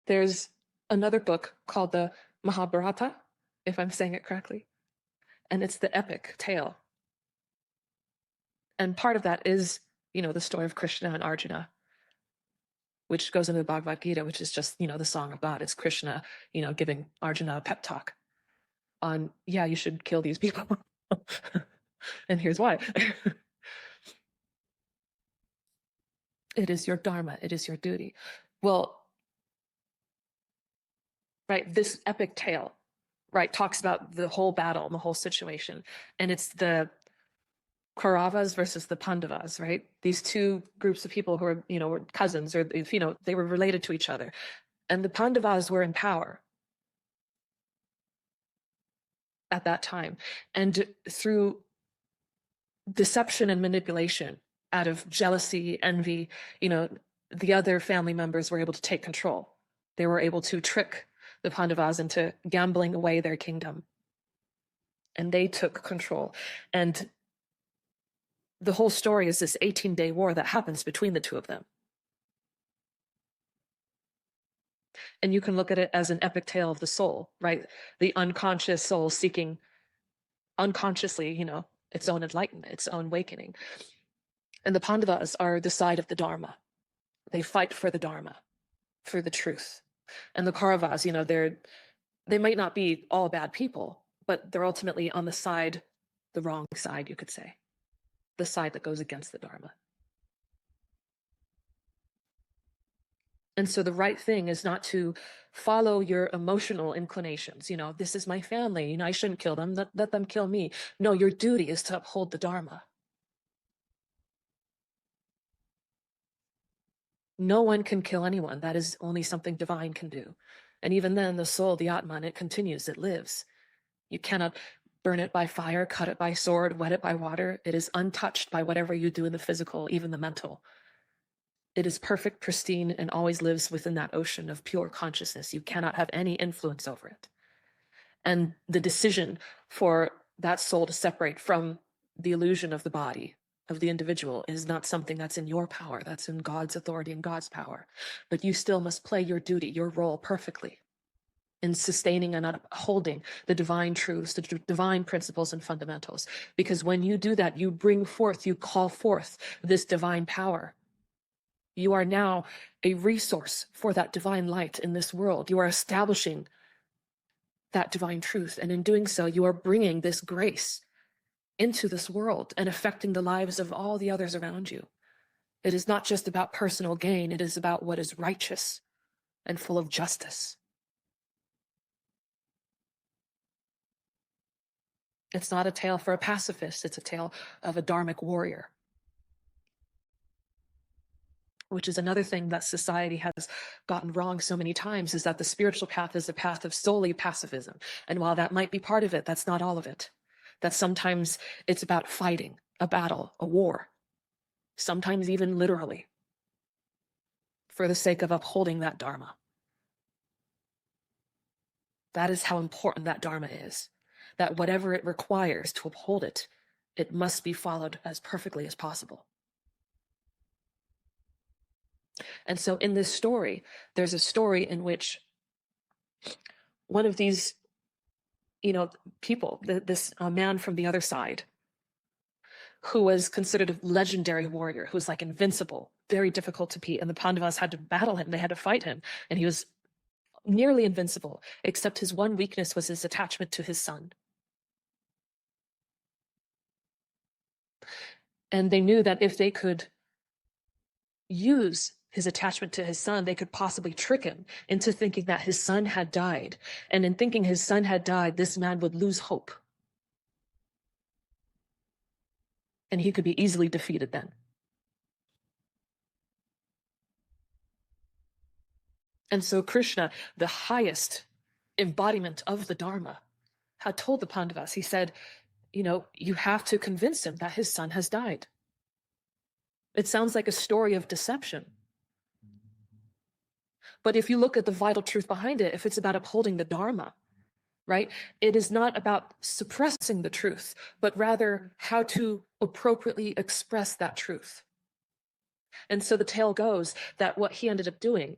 There's another book called the Mahabharata, if I'm saying it correctly, and it's the epic tale. And part of that is, the story of Krishna and Arjuna, which goes into the Bhagavad Gita, which is just, the song of God. It's Krishna, giving Arjuna a pep talk on, yeah, you should kill these people. And here's why. It is your dharma. It is your duty. Well, right, this epic tale, right, talks about the whole battle and the whole situation. And it's the Kauravas versus the Pandavas, right? These two groups of people who are, were cousins, or, they were related to each other. And the Pandavas were in power at that time. And through deception and manipulation, out of jealousy, envy, the other family members were able to take control. They were able to trick the Pandavas into gambling away their kingdom. And they took control. And the whole story is this 18-day war that happens between the two of them. And you can look at it as an epic tale of the soul, right? The unconscious soul seeking unconsciously, its own enlightenment, its own awakening. And the Pandavas are the side of the Dharma. They fight for the Dharma, for the truth. And the Kauravas, they might not be all bad people, but they're ultimately on the wrong side, you could say. The side that goes against the Dharma. And so the right thing is not to follow your emotional inclinations. This is my family. I shouldn't kill them. Let them kill me. No, your duty is to uphold the Dharma. No one can kill anyone. That is only something divine can do. And even then, the soul, the Atman, it continues, it lives. You cannot burn it by fire, cut it by sword, wet it by water. It is untouched by whatever you do in the physical, even the mental. It is perfect, pristine, and always lives within that ocean of pure consciousness. You cannot have any influence over it. And the decision for that soul to separate from the illusion of the body, of the individual, is not something that's in your power. That's in God's authority and God's power. But you still must play your duty, your role perfectly in sustaining and upholding the divine truths, the divine principles and fundamentals. Because when you do that, you call forth this divine power. You are now a resource for that divine light in this world. You are establishing that divine truth. And in doing so, you are bringing this grace into this world and affecting the lives of all the others around you. It is not just about personal gain. It is about what is righteous and full of justice. It's not a tale for a pacifist. It's a tale of a dharmic warrior, which is another thing that society has gotten wrong so many times, is that the spiritual path is a path of solely pacifism. And while that might be part of it, that's not all of it. That sometimes it's about fighting, a battle, a war, sometimes even literally, for the sake of upholding that Dharma. That is how important that Dharma is, that whatever it requires to uphold it, it must be followed as perfectly as possible. And so in this story, there's a story in which one of these, people, this man from the other side, who was considered a legendary warrior, who was like invincible, very difficult to beat, and the Pandavas had to battle him, they had to fight him, and he was nearly invincible, except his one weakness was his attachment to his son. And they knew that if they could use his attachment to his son, they could possibly trick him into thinking that his son had died. And in thinking his son had died, this man would lose hope. And he could be easily defeated then. And so Krishna, the highest embodiment of the Dharma, had told the Pandavas, he said, you have to convince him that his son has died. It sounds like a story of deception. But if you look at the vital truth behind it, if it's about upholding the Dharma, right, it is not about suppressing the truth, but rather how to appropriately express that truth. And so the tale goes that what he ended up doing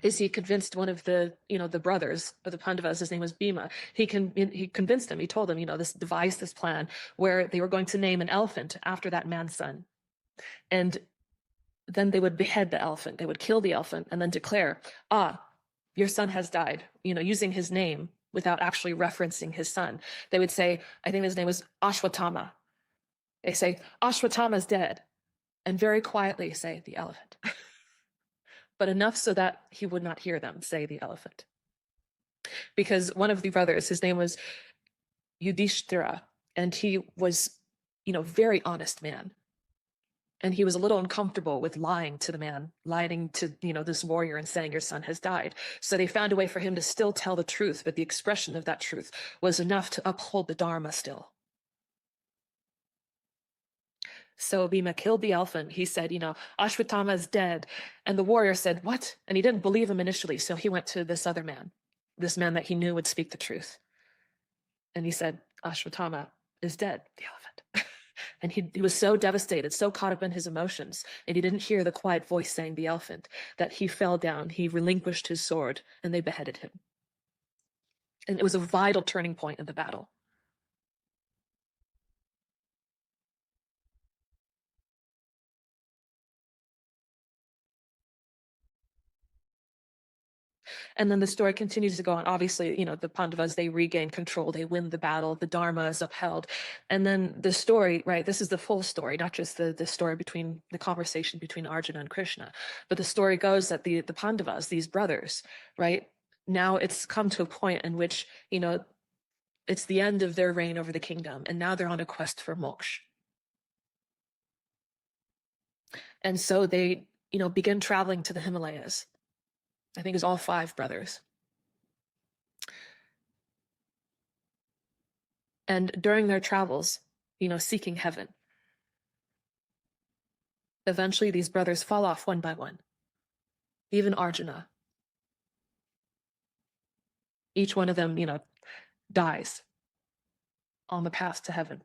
is he convinced one of the, the brothers of the Pandavas, his name was Bhima. He convinced him, he told him, devised this plan where they were going to name an elephant after that man's son. And then they would behead the elephant. They would kill the elephant and then declare, your son has died, using his name without actually referencing his son. They would say, I think his name was Ashwatthama. They say, Ashwatthama's dead. And very quietly say, the elephant. But enough so that he would not hear them say the elephant. Because one of the brothers, his name was Yudhishthira, and he was, very honest man. And he was a little uncomfortable with lying to the man, lying to, this warrior and saying your son has died. So they found a way for him to still tell the truth, but the expression of that truth was enough to uphold the Dharma still. So Bhima killed the elephant. He said, Ashwatthama is dead. And the warrior said, what? And he didn't believe him initially. So he went to this other man, this man that he knew would speak the truth. And he said, Ashwatthama is dead, the elephant. And he was so devastated, so caught up in his emotions, and he didn't hear the quiet voice saying the elephant, that he fell down, he relinquished his sword, and they beheaded him. And it was a vital turning point in the battle. And then the story continues to go on. Obviously, the Pandavas, they regain control, they win the battle, the Dharma is upheld. And then the story, right, this is the full story, not just the story between the conversation between Arjuna and Krishna, but the story goes that the Pandavas, these brothers, right, now it's come to a point in which, it's the end of their reign over the kingdom, and now they're on a quest for moksha. And so they, begin traveling to the Himalayas. I think it's all 5 brothers. And during their travels, seeking heaven, eventually these brothers fall off one by one. Even Arjuna. Each one of them, dies on the path to heaven.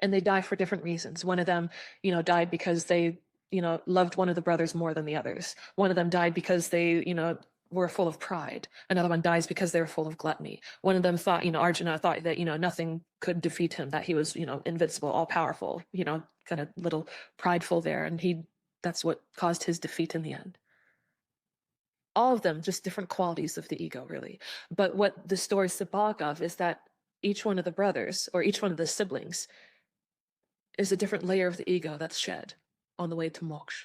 And they die for different reasons. One of them, died because they, loved one of the brothers more than the others. One of them died because they, were full of pride. Another one dies because they were full of gluttony. One of them thought, Arjuna thought that, nothing could defeat him, that he was, invincible, all powerful, kind of little prideful there. And that's what caused his defeat in the end. All of them, just different qualities of the ego, really. But what the story is symbolic of is that each one of the brothers, or each one of the siblings, is a different layer of the ego that's shed on the way to moksha.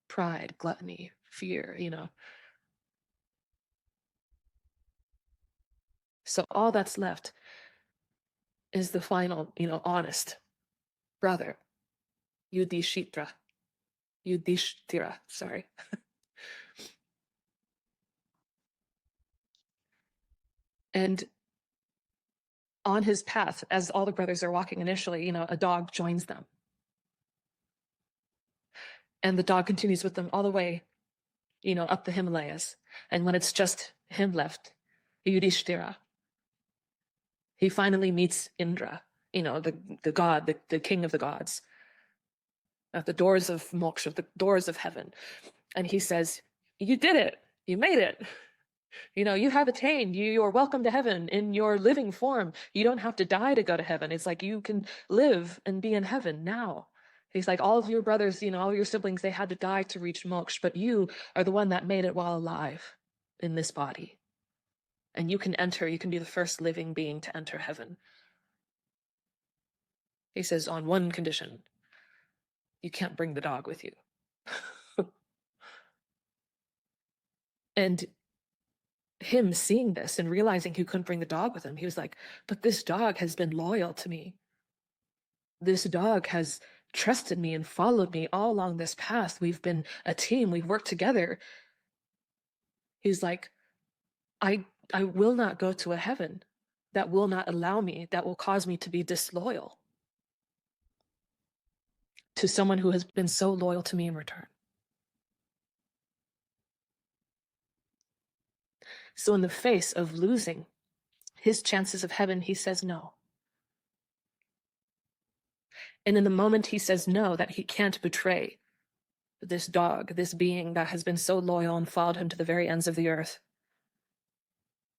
Pride, gluttony, fear, So all that's left is the final, honest brother, Yudhishthira, sorry. And on his path, as all the brothers are walking initially, a dog joins them. And the dog continues with them all the way, up the Himalayas. And when it's just him left, Yudhishthira, he finally meets Indra, the god, the king of the gods, at the doors of moksha, the doors of heaven. And he says, you did it. You made it. You have attained. You are welcome to heaven in your living form. You don't have to die to go to heaven. It's like you can live and be in heaven now. He's like, all of your brothers, all your siblings, they had to die to reach moksha, but you are the one that made it while alive in this body. And you can be the first living being to enter heaven. He says, on one condition, you can't bring the dog with you. And him seeing this and realizing he couldn't bring the dog with him, he was like, but this dog has been loyal to me. This dog has trusted me and followed me all along this path. We've been a team. We've worked together. He's like, I will not go to a heaven that will not allow me, that will cause me to be disloyal to someone who has been so loyal to me in return. So in the face of losing his chances of heaven, he says no. And in the moment he says no, that he can't betray this dog, this being that has been so loyal and followed him to the very ends of the earth,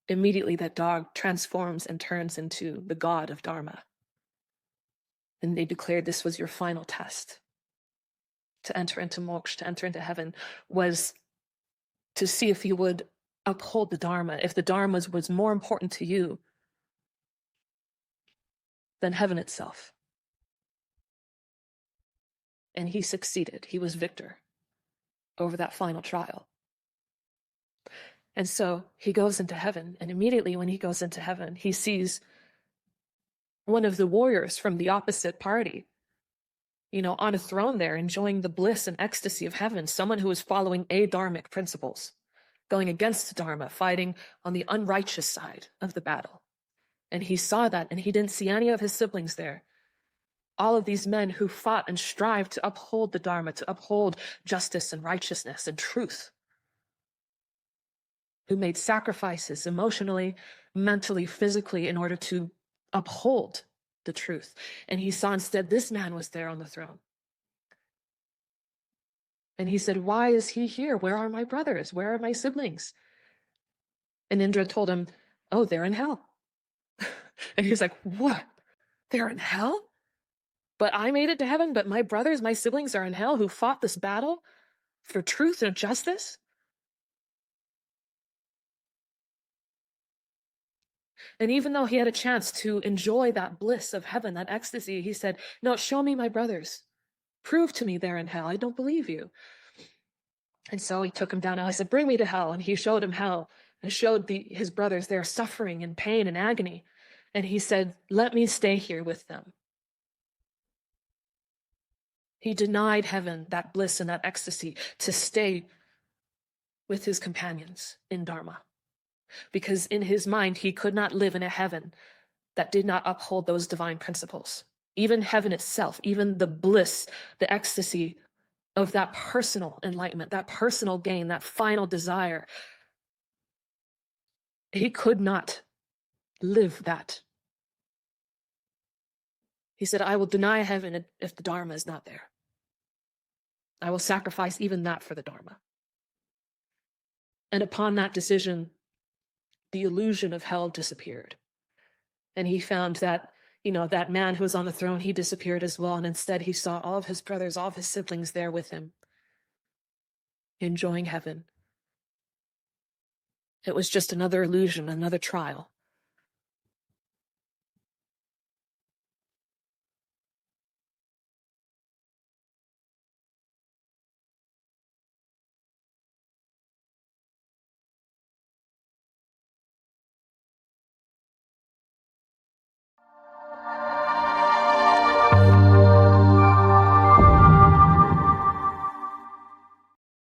immediately that dog transforms and turns into the god of Dharma. And they declared this was your final test. To enter into moksha, to enter into heaven, was to see if you would uphold the Dharma, if the Dharma was more important to you than heaven itself. And he succeeded. He was victor over that final trial. And so he goes into heaven, and immediately when he goes into heaven, he sees one of the warriors from the opposite party, on a throne there, enjoying the bliss and ecstasy of heaven, someone who is following adharmic principles, going against the Dharma, fighting on the unrighteous side of the battle. And he saw that, and he didn't see any of his siblings there. All of these men who fought and strived to uphold the Dharma, to uphold justice and righteousness and truth, who made sacrifices emotionally, mentally, physically in order to uphold the truth. And he saw instead this man was there on the throne. And he said, why is he here? Where are my brothers? Where are my siblings? And Indra told him, oh, they're in hell. And he's like, what? They're in hell? But I made it to heaven, but my brothers, my siblings are in hell who fought this battle for truth and justice? And even though he had a chance to enjoy that bliss of heaven, that ecstasy, he said, no, show me my brothers. Prove to me they're in hell. I don't believe you. And so he took him down. I said, bring me to hell. And he showed him hell and showed his brothers there suffering and pain and agony. And he said, let me stay here with them. He denied heaven, that bliss and that ecstasy, to stay with his companions in Dharma. Because in his mind, he could not live in a heaven that did not uphold those divine principles. Even heaven itself, even the bliss, the ecstasy of that personal enlightenment, that personal gain, that final desire, he could not live that. He said, I will deny heaven if the Dharma is not there. I will sacrifice even that for the Dharma. And upon that decision, the illusion of hell disappeared. And he found that, that man who was on the throne, he disappeared as well. And instead he saw all of his brothers, all of his siblings there with him, enjoying heaven. It was just another illusion, another trial.